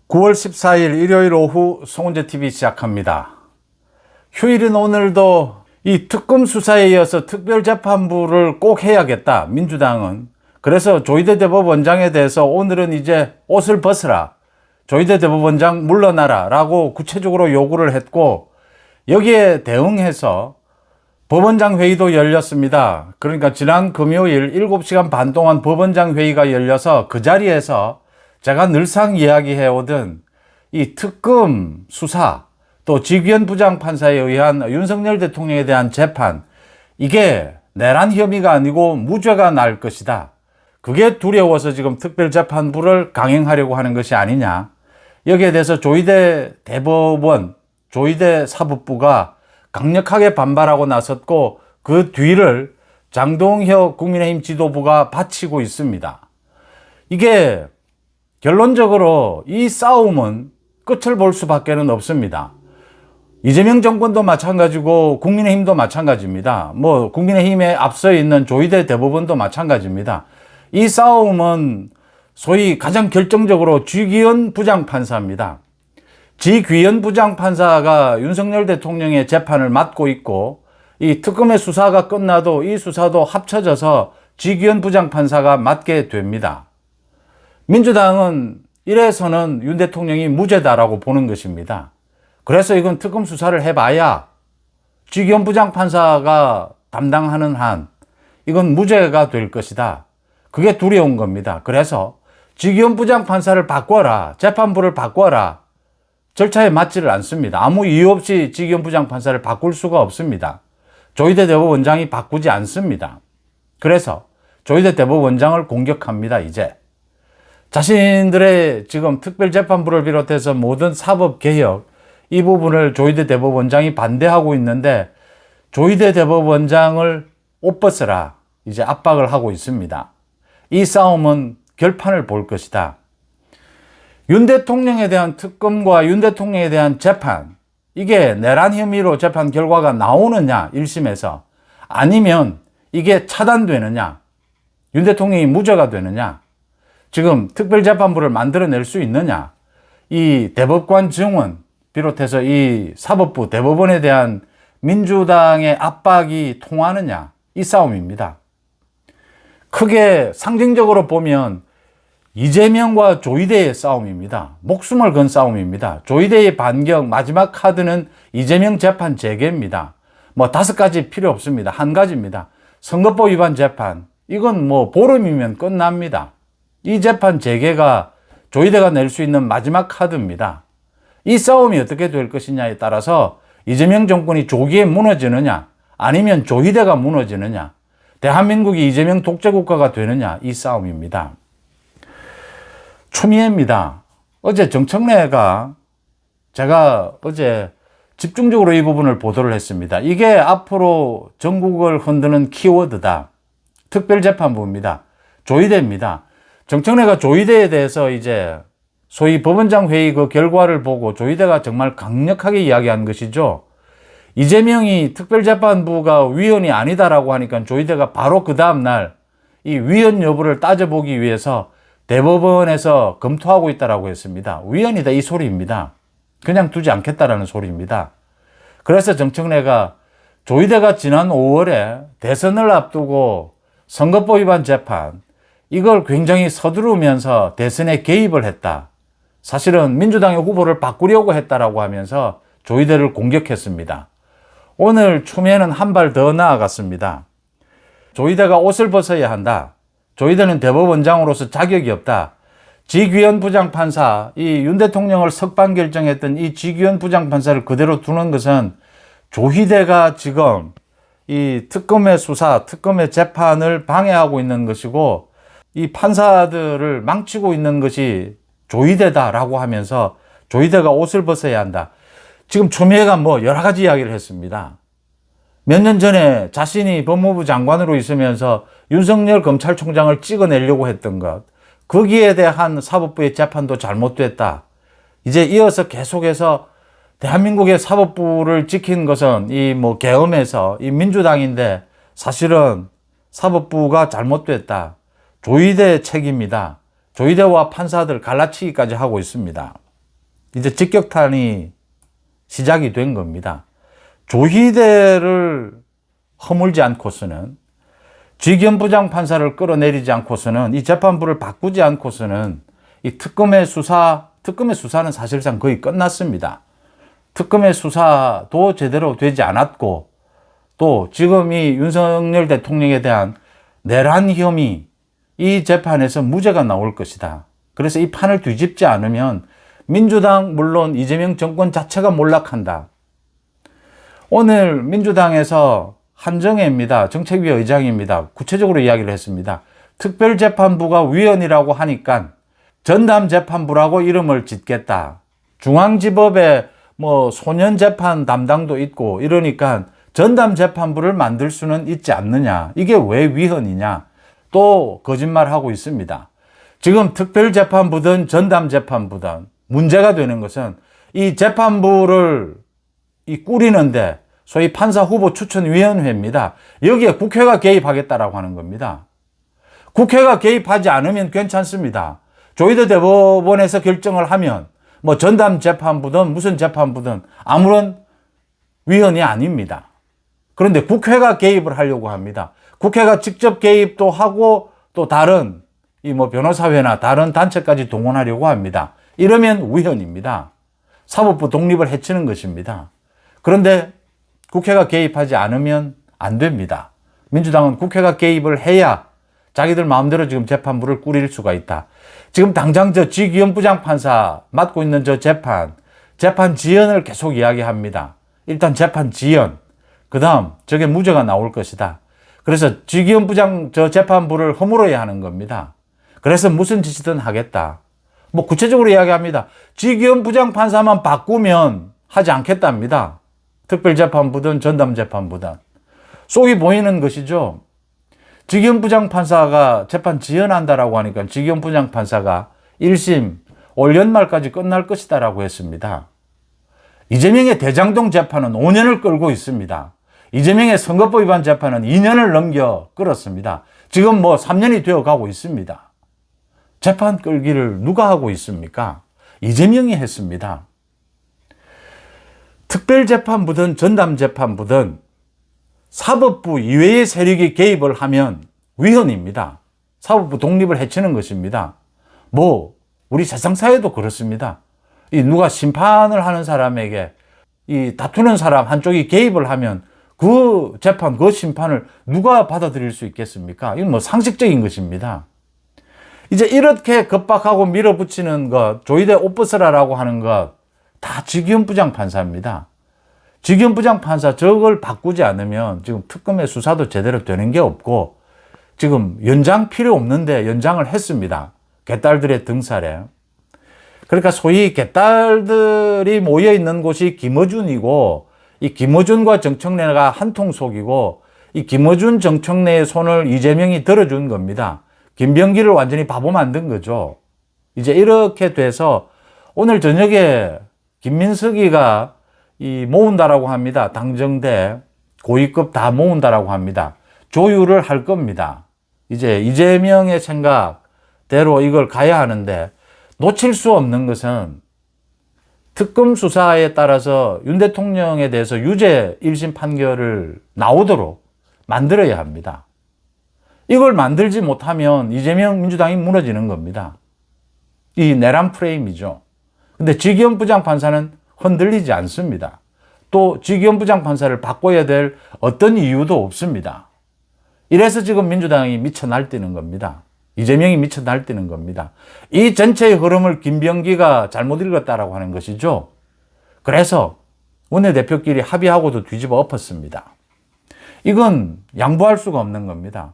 9월 14일 일요일 오후 송은재 TV 시작합니다. 휴일인 오늘도 이 특검 수사에 이어서 특별재판부를 꼭 해야겠다, 민주당은. 그래서 조희대 대법원장에 대해서 오늘은 이제 옷을 벗으라, 조희대 대법원장 물러나라 라고 구체적으로 요구를 했고, 여기에 대응해서 법원장 회의도 열렸습니다. 그러니까 지난 금요일 7시간 반 동안 법원장 회의가 열려서 그 자리에서 제가 늘상 이야기해오던 이 특검 수사, 또 지귀현 부장판사에 의한 윤석열 대통령에 대한 재판, 이게 내란 혐의가 아니고 무죄가 날 것이다. 그게 두려워서 지금 특별재판부를 강행하려고 하는 것이 아니냐. 여기에 대해서 조희대 대법원, 조희대 사법부가 강력하게 반발하고 나섰고, 그 뒤를 장동혁 국민의힘 지도부가 바치고 있습니다. 이게 결론적으로 이 싸움은 끝을 볼 수밖에는 없습니다. 이재명 정권도 마찬가지고 국민의힘도 마찬가지입니다. 국민의힘에 앞서 있는 조희대 대법원도 마찬가지입니다. 이 싸움은 소위 가장 결정적으로 지귀현 부장판사입니다. 지귀현 부장판사가 윤석열 대통령의 재판을 맡고 있고, 이 특검의 수사가 끝나도 이 수사도 합쳐져서 지귀현 부장판사가 맡게 됩니다. 민주당은 이래서는 윤 대통령이 무죄다라고 보는 것입니다. 그래서 이건 특검 수사를 해봐야 지귀현 부장판사가 담당하는 한 이건 무죄가 될 것이다. 그게 두려운 겁니다. 그래서 지귀현 부장판사를 바꿔라, 재판부를 바꿔라, 절차에 맞지를 않습니다. 아무 이유 없이 지귀현 부장판사를 바꿀 수가 없습니다. 조희대 대법원장이 바꾸지 않습니다. 그래서 조희대 대법원장을 공격합니다. 이제 자신들의 지금 특별재판부를 비롯해서 모든 사법개혁, 이 부분을 조희대 대법원장이 반대하고 있는데, 조희대 대법원장을 옷 벗으라 이제 압박을 하고 있습니다. 이 싸움은 결판을 볼 것이다. 윤 대통령에 대한 특검과 윤 대통령에 대한 재판, 이게 내란 혐의로 재판 결과가 나오느냐 1심에서, 아니면 이게 차단되느냐, 윤 대통령이 무죄가 되느냐, 지금 특별재판부를 만들어낼 수 있느냐, 이 대법관 증언 비롯해서 이 사법부 대법원에 대한 민주당의 압박이 통하느냐, 이 싸움입니다. 크게 상징적으로 보면 이재명과 조희대의 싸움입니다. 목숨을 건 싸움입니다. 조희대의 반격, 마지막 카드는 이재명 재판 재개입니다. 5가지 필요 없습니다. 한 가지입니다. 선거법 위반 재판, 이건 보름이면 끝납니다. 이 재판 재개가 조희대가 낼 수 있는 마지막 카드입니다. 이 싸움이 어떻게 될 것이냐에 따라서 이재명 정권이 조기에 무너지느냐, 아니면 조희대가 무너지느냐, 대한민국이 이재명 독재국가가 되느냐, 이 싸움입니다. 추미애입니다. 어제 정청래가, 제가 어제 집중적으로 이 부분을 보도를 했습니다. 이게 앞으로 전국을 흔드는 키워드다. 특별재판부입니다. 조희대입니다. 정청래가 조희대에 대해서 이제 소위 법원장 회의 그 결과를 보고 조희대가 정말 강력하게 이야기한 것이죠. 이재명이 특별재판부가 위헌이 아니다라고 하니까 조희대가 바로 그 다음날 이 위헌 여부를 따져보기 위해서 대법원에서 검토하고 있다라고 했습니다. 위헌이다, 이 소리입니다. 그냥 두지 않겠다라는 소리입니다. 그래서 정청래가 조희대가 지난 5월에 대선을 앞두고 선거법 위반 재판, 이걸 굉장히 서두르면서 대선에 개입을 했다, 사실은 민주당의 후보를 바꾸려고 했다라고 하면서 조희대를 공격했습니다. 오늘 추미애는 한 발 더 나아갔습니다. 조희대가 옷을 벗어야 한다. 조희대는 대법원장으로서 자격이 없다. 지귀현 부장판사, 이 윤 대통령을 석방 결정했던 이 지귀현 부장판사를 그대로 두는 것은 조희대가 지금 이 특검의 수사, 특검의 재판을 방해하고 있는 것이고, 이 판사들을 망치고 있는 것이 조희대다라고 하면서 조희대가 옷을 벗어야 한다. 지금 추미애가 여러 가지 이야기를 했습니다. 몇 년 전에 자신이 법무부 장관으로 있으면서 윤석열 검찰총장을 찍어내려고 했던 것, 거기에 대한 사법부의 재판도 잘못됐다. 이제 이어서 계속해서 대한민국의 사법부를 지킨 것은 계엄에서 이 민주당인데, 사실은 사법부가 잘못됐다. 조희대 책임이다. 조희대와 판사들 갈라치기까지 하고 있습니다. 이제 직격탄이 시작이 된 겁니다. 조희대를 허물지 않고서는, 지기현 부장판사를 끌어내리지 않고서는, 이 재판부를 바꾸지 않고서는 이 특검의 수사는 사실상 거의 끝났습니다. 특검의 수사도 제대로 되지 않았고, 또 지금 이 윤석열 대통령에 대한 내란 혐의, 이 재판에서 무죄가 나올 것이다. 그래서 이 판을 뒤집지 않으면 민주당, 물론 이재명 정권 자체가 몰락한다. 오늘 민주당에서 한정혜입니다. 정책위 의장입니다. 구체적으로 이야기를 했습니다. 특별재판부가 위헌이라고 하니까 전담재판부라고 이름을 짓겠다. 중앙지법에 뭐 소년재판 담당도 있고 이러니까 전담재판부를 만들 수는 있지 않느냐. 이게 왜 위헌이냐. 또 거짓말하고 있습니다. 지금 특별재판부든 전담재판부든 문제가 되는 것은 이 재판부를 꾸리는데 소위 판사후보추천위원회입니다. 여기에 국회가 개입하겠다라고 하는 겁니다. 국회가 개입하지 않으면 괜찮습니다. 조희대 대법원에서 결정을 하면 뭐 전담재판부든 무슨 재판부든 아무런 위헌이 아닙니다. 그런데 국회가 개입을 하려고 합니다. 국회가 직접 개입도 하고 또 다른 이 뭐 변호사회나 다른 단체까지 동원하려고 합니다. 이러면 위헌입니다. 사법부 독립을 해치는 것입니다. 그런데 국회가 개입하지 않으면 안 됩니다. 민주당은 국회가 개입을 해야 자기들 마음대로 지금 재판부를 꾸릴 수가 있다. 지금 당장 저 지기현 부장판사 맡고 있는 저 재판 지연을 계속 이야기합니다. 일단 재판 지연, 그 다음 저게 무죄가 나올 것이다. 그래서 지기현 부장 저 재판부를 허물어야 하는 겁니다. 그래서 무슨 짓이든 하겠다. 뭐 구체적으로 이야기합니다. 지기현 부장판사만 바꾸면 하지 않겠답니다. 특별재판부든 전담재판부든. 속이 보이는 것이죠. 지기현 부장판사가 재판 지연한다라고 하니까 지기현 부장판사가 1심 올 연말까지 끝날 것이다라고 했습니다. 이재명의 대장동 재판은 5년을 끌고 있습니다. 이재명의 선거법 위반 재판은 2년을 넘겨 끌었습니다. 지금 뭐 3년이 되어 가고 있습니다. 재판 끌기를 누가 하고 있습니까? 이재명이 했습니다. 특별재판부든 전담재판부든 사법부 이외의 세력이 개입을 하면 위헌입니다. 사법부 독립을 해치는 것입니다. 뭐 우리 세상사회도 그렇습니다. 이 누가 심판을 하는 사람에게 이 다투는 사람 한쪽이 개입을 하면 그 재판, 그 심판을 누가 받아들일 수 있겠습니까? 이건 뭐 상식적인 것입니다. 이제 이렇게 겁박하고 밀어붙이는 것, 조희대 옷 벗으라라고 하는 것, 다 지기현 부장판사입니다. 지기현 부장판사 저걸 바꾸지 않으면 지금 특검의 수사도 제대로 되는 게 없고 지금 연장 필요 없는데 연장을 했습니다. 개딸들의 등살에. 그러니까 소위 개딸들이 모여 있는 곳이 김어준이고 이 김어준과 정청래가 한통속이고 이 김어준 정청래의 손을 이재명이 들어준 겁니다. 김병기를 완전히 바보 만든 거죠. 이제 이렇게 돼서 오늘 저녁에 김민석이가 모은다라고 합니다. 당정대 고위급 다 모은다라고 합니다. 조율을 할 겁니다. 이제 이재명의 생각대로 이걸 가야 하는데 놓칠 수 없는 것은 특검 수사에 따라서 윤 대통령에 대해서 유죄 1심 판결을 나오도록 만들어야 합니다. 이걸 만들지 못하면 이재명 민주당이 무너지는 겁니다. 이 내란 프레임이죠. 근데 지기현 부장판사는 흔들리지 않습니다. 또 지기현 부장판사를 바꿔야 될 어떤 이유도 없습니다. 이래서 지금 민주당이 미쳐 날뛰는 겁니다. 이재명이 미쳐 날뛰는 겁니다. 이 전체의 흐름을 김병기가 잘못 읽었다라고 하는 것이죠. 그래서 원내대표끼리 합의하고도 뒤집어 엎었습니다. 이건 양보할 수가 없는 겁니다.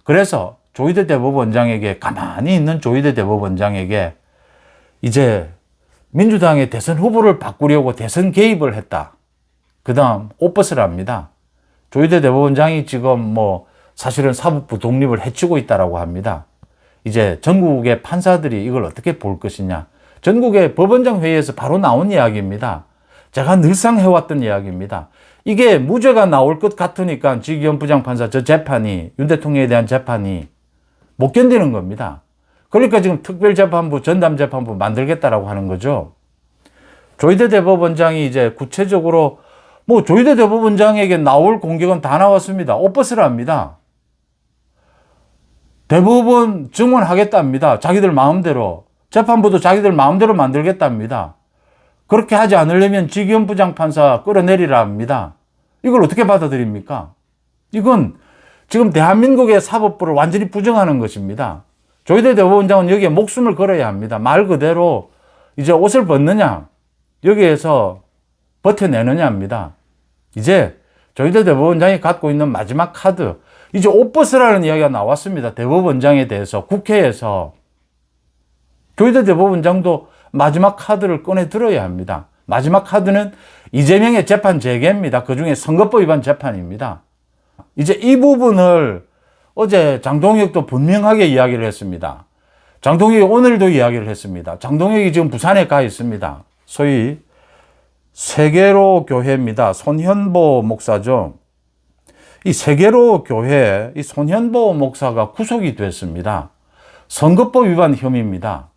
그래서 조희대 대법원장에게, 가만히 있는 조희대 대법원장에게 이제 민주당의 대선 후보를 바꾸려고 대선 개입을 했다. 그 다음 옷 벗으랍니다. 조희대 대법원장이 지금 뭐 사실은 사법부 독립을 해치고 있다라고 합니다. 이제 전국의 판사들이 이걸 어떻게 볼 것이냐. 전국의 법원장 회의에서 바로 나온 이야기입니다. 제가 늘상 해왔던 이야기입니다. 이게 무죄가 나올 것 같으니까 지기현 부장판사 저 재판이, 윤 대통령에 대한 재판이 못 견디는 겁니다. 그러니까 지금 특별재판부, 전담재판부 만들겠다라고 하는 거죠. 조희대 대법원장이 이제 구체적으로 뭐 조희대 대법원장에게 나올 공격은 다 나왔습니다. 옷벗으라 합니다. 대법원 증언하겠답니다. 자기들 마음대로. 재판부도 자기들 마음대로 만들겠답니다. 그렇게 하지 않으려면 지기현 부장판사 끌어내리라 합니다. 이걸 어떻게 받아들입니까? 이건 지금 대한민국의 사법부를 완전히 부정하는 것입니다. 조희대 대법원장은 여기에 목숨을 걸어야 합니다. 말 그대로 이제 옷을 벗느냐, 여기에서 버텨내느냐 합니다. 이제 조희대 대법원장이 갖고 있는 마지막 카드, 이제 옷 벗으라는 이야기가 나왔습니다. 대법원장에 대해서 국회에서. 조희대 대법원장도 마지막 카드를 꺼내 들어야 합니다. 마지막 카드는 이재명의 재판 재개입니다. 그중에 선거법 위반 재판입니다. 이제 이 부분을 어제 장동혁도 분명하게 이야기를 했습니다. 장동혁이 오늘도 이야기를 했습니다. 장동혁이 지금 부산에 가 있습니다. 소위 세계로 교회입니다. 손현보 목사죠. 이 세계로 교회, 이 손현보 목사가 구속이 됐습니다. 선거법 위반 혐의입니다.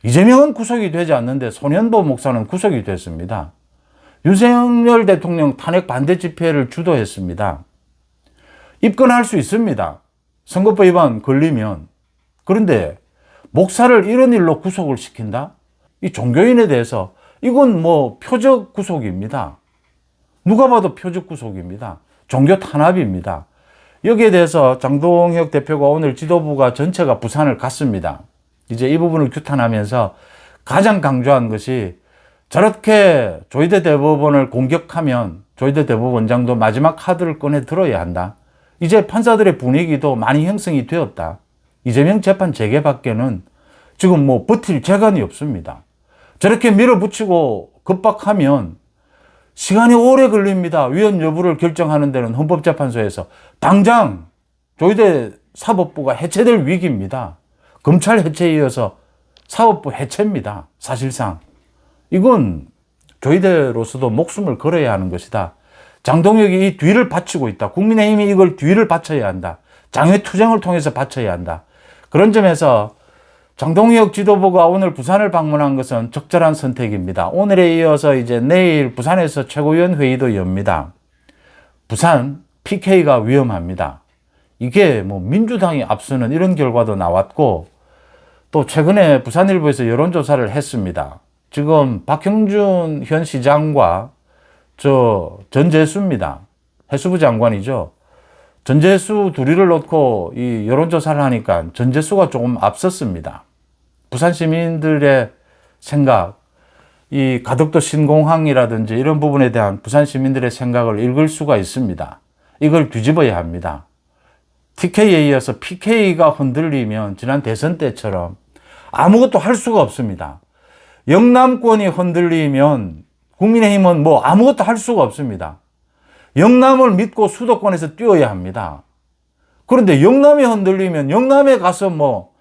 이재명은 구속이 되지 않는데 손현보 목사는 구속이 됐습니다. 윤석열 대통령 탄핵 반대 집회를 주도했습니다. 입건할 수 있습니다. 선거법 위반 걸리면. 그런데 목사를 이런 일로 구속을 시킨다? 이 종교인에 대해서 이건 뭐 표적 구속입니다. 누가 봐도 표적 구속입니다. 종교 탄압입니다. 여기에 대해서 장동혁 대표가 오늘 지도부가 전체가 부산을 갔습니다. 이제 이 부분을 규탄하면서 가장 강조한 것이 저렇게 조희대 대법원을 공격하면 조희대 대법원장도 마지막 카드를 꺼내 들어야 한다. 이제 판사들의 분위기도 많이 형성이 되었다. 이재명 재판 재개밖에는 지금 뭐 버틸 재간이 없습니다. 저렇게 밀어붙이고 급박하면 시간이 오래 걸립니다. 위헌 여부를 결정하는 데는 헌법재판소에서 당장 조희대 사법부가 해체될 위기입니다. 검찰 해체에 이어서 사법부 해체입니다. 사실상. 이건 조희대로서도 목숨을 걸어야 하는 것이다. 장동혁이 이 뒤를 바치고 있다. 국민의힘이 이걸 뒤를 바쳐야 한다. 장외투쟁을 통해서 바쳐야 한다. 그런 점에서 장동혁 지도부가 오늘 부산을 방문한 것은 적절한 선택입니다. 오늘에 이어서 이제 내일 부산에서 최고위원 회의도 엽니다. 부산 PK가 위험합니다. 이게 뭐 민주당이 앞서는 이런 결과도 나왔고 또 최근에 부산일보에서 여론조사를 했습니다. 지금 박형준 현 시장과 전재수입니다. 해수부 장관이죠. 전재수 둘이를 놓고 이 여론조사를 하니까 전재수가 조금 앞섰습니다. 부산 시민들의 생각, 이 가덕도 신공항이라든지 이런 부분에 대한 부산 시민들의 생각을 읽을 수가 있습니다. 이걸 뒤집어야 합니다. TK에 이어서 PK가 흔들리면 지난 대선 때처럼 아무것도 할 수가 없습니다. 영남권이 흔들리면 국민의힘은 뭐 아무것도 할 수가 없습니다. 영남을 믿고 수도권에서 뛰어야 합니다. 그런데 영남이 흔들리면 영남에 가서 뭐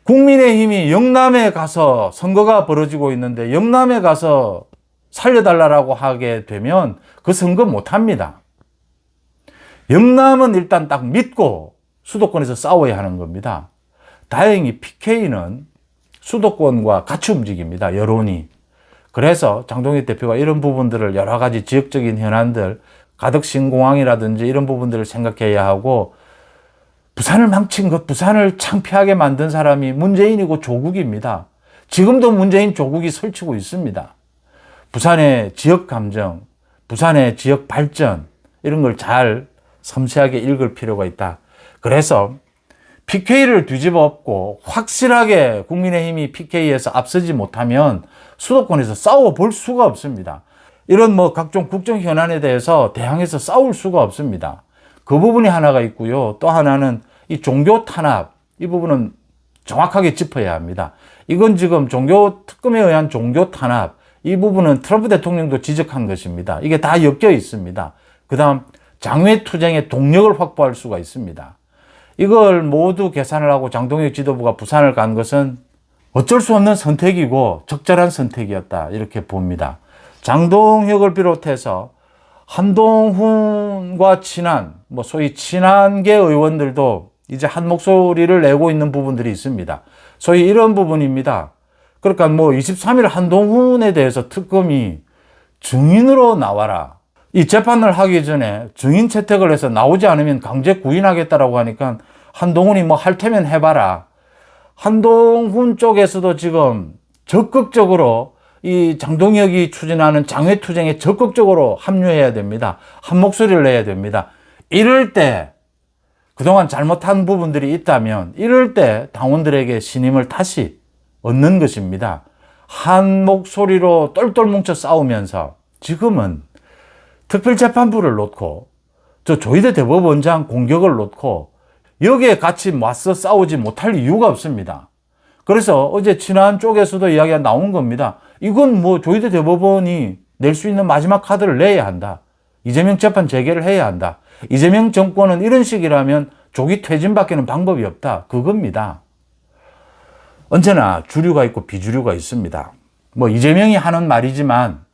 국민의힘이 영남에 가서 선거가 벌어지고 있는데 영남에 가서 살려달라고 하게 되면 그 선거 못합니다. 영남은 일단 딱 믿고 수도권에서 싸워야 하는 겁니다. 다행히 PK는 수도권과 같이 움직입니다. 여론이. 그래서 장동혁 대표가 이런 부분들을 여러 가지 지역적인 현안들, 가덕신공항이라든지 이런 부분들을 생각해야 하고 부산을 망친 것, 부산을 창피하게 만든 사람이 문재인이고 조국입니다. 지금도 문재인 조국이 설치고 있습니다. 부산의 지역 감정, 부산의 지역 발전 이런 걸 잘 섬세하게 읽을 필요가 있다. 그래서 PK를 뒤집어 엎고 확실하게 국민의힘이 PK에서 앞서지 못하면 수도권에서 싸워 볼 수가 없습니다. 이런 뭐 각종 국정 현안에 대해서 대항해서 싸울 수가 없습니다. 그 부분이 하나가 있고요. 또 하나는 이 종교 탄압, 이 부분은 정확하게 짚어야 합니다. 이건 지금 종교 특검에 의한 종교 탄압, 이 부분은 트럼프 대통령도 지적한 것입니다. 이게 다 엮여 있습니다. 그 다음 장외투쟁의 동력을 확보할 수가 있습니다. 이걸 모두 계산을 하고 장동혁 지도부가 부산을 간 것은 어쩔 수 없는 선택이고 적절한 선택이었다. 이렇게 봅니다. 장동혁을 비롯해서 한동훈과 친한, 뭐 소위 친한계 의원들도 이제 한 목소리를 내고 있는 부분들이 있습니다. 소위 이런 부분입니다. 그러니까 뭐 23일 한동훈에 대해서 특검이 증인으로 나와라. 이 재판을 하기 전에 증인 채택을 해서 나오지 않으면 강제 구인하겠다라고 하니까 한동훈이 뭐 할 테면 해봐라. 한동훈 쪽에서도 지금 적극적으로 이 장동혁이 추진하는 장외투쟁에 적극적으로 합류해야 됩니다. 한 목소리를 내야 됩니다. 이럴 때 그동안 잘못한 부분들이 있다면 이럴 때 당원들에게 신임을 다시 얻는 것입니다. 한 목소리로 똘똘 뭉쳐 싸우면서 지금은 특별재판부를 놓고 저 조희대 대법원장 공격을 놓고 여기에 같이 맞서 싸우지 못할 이유가 없습니다. 그래서 어제 친한 쪽에서도 이야기가 나온 겁니다. 이건 뭐 조희대 대법원이 낼 수 있는 마지막 카드를 내야 한다. 이재명 재판 재개를 해야 한다. 이재명 정권은 이런 식이라면 조기 퇴진밖에는 방법이 없다. 그겁니다. 언제나 주류가 있고 비주류가 있습니다. 뭐 이재명이 하는 말이지만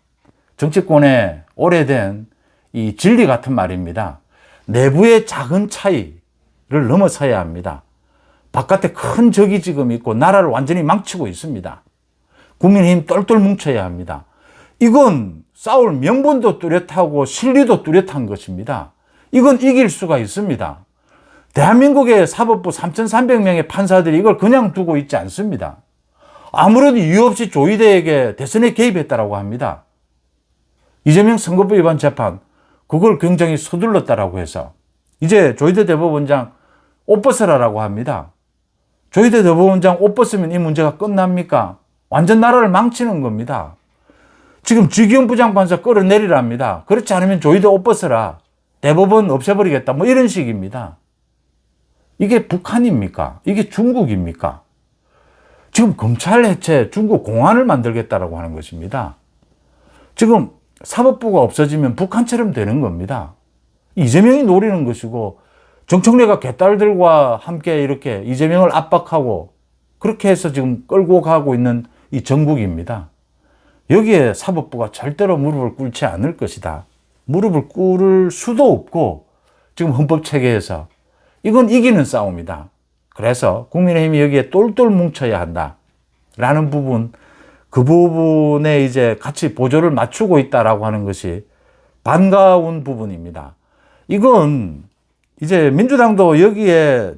정치권의 오래된 이 진리 같은 말입니다. 내부의 작은 차이를 넘어서야 합니다. 바깥에 큰 적이 지금 있고 나라를 완전히 망치고 있습니다. 국민의힘 똘똘 뭉쳐야 합니다. 이건 싸울 명분도 뚜렷하고 실리도 뚜렷한 것입니다. 이건 이길 수가 있습니다. 대한민국의 사법부 3,300명의 판사들이 이걸 그냥 두고 있지 않습니다. 아무런 이유 없이 조희대에게 대선에 개입했다라고 합니다. 이재명 선거법 위반 재판, 그걸 굉장히 서둘렀다라고 해서 이제 조희대 대법원장 옷 벗으라라고 합니다. 조희대 대법원장 옷 벗으면 이 문제가 끝납니까? 완전 나라를 망치는 겁니다. 지금 주기훈 부장판사 끌어내리랍니다. 그렇지 않으면 조희대 옷 벗으라. 대법원 없애버리겠다. 뭐 이런 식입니다. 이게 북한입니까? 이게 중국입니까? 지금 검찰 해체, 중국 공안을 만들겠다라고 하는 것입니다. 지금 사법부가 없어지면 북한처럼 되는 겁니다. 이재명이 노리는 것이고 정청래가 개딸들과 함께 이렇게 이재명을 압박하고 그렇게 해서 지금 끌고 가고 있는 이 정국입니다. 여기에 사법부가 절대로 무릎을 꿇지 않을 것이다. 무릎을 꿇을 수도 없고 지금 헌법체계에서 이건 이기는 싸움이다. 그래서 국민의힘이 여기에 똘똘 뭉쳐야 한다라는 부분, 그 부분에 이제 같이 보조를 맞추고 있다라고 하는 것이 반가운 부분입니다. 이건 이제 민주당도 여기에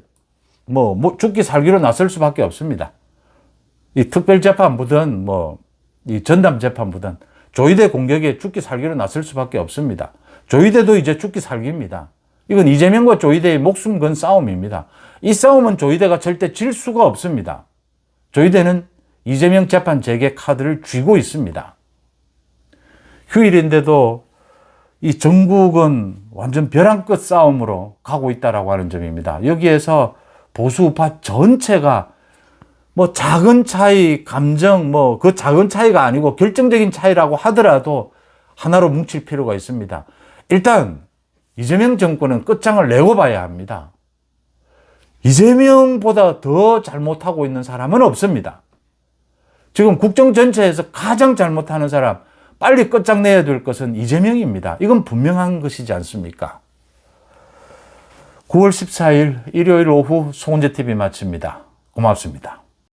뭐 죽기 살기로 나설 수밖에 없습니다. 이 특별재판부든 이 전담재판부든 조희대 공격에 죽기 살기로 나설 수밖에 없습니다. 조희대도 이제 죽기 살기입니다. 이건 이재명과 조희대의 목숨 건 싸움입니다. 이 싸움은 조희대가 절대 질 수가 없습니다. 조희대는 이재명 재판 재개 카드를 쥐고 있습니다. 휴일인데도 이 전국은 완전 벼랑 끝 싸움으로 가고 있다라고 하는 점입니다. 여기에서 보수 우파 전체가 뭐 작은 차이, 감정, 그 작은 차이가 아니고 결정적인 차이라고 하더라도 하나로 뭉칠 필요가 있습니다. 일단 이재명 정권은 끝장을 내고 봐야 합니다. 이재명보다 더 잘못하고 있는 사람은 없습니다. 지금 국정 전체에서 가장 잘못하는 사람, 빨리 끝장내야 될 것은 이재명입니다. 이건 분명한 것이지 않습니까? 9월 14일 일요일 오후 송은재TV 마칩니다. 고맙습니다.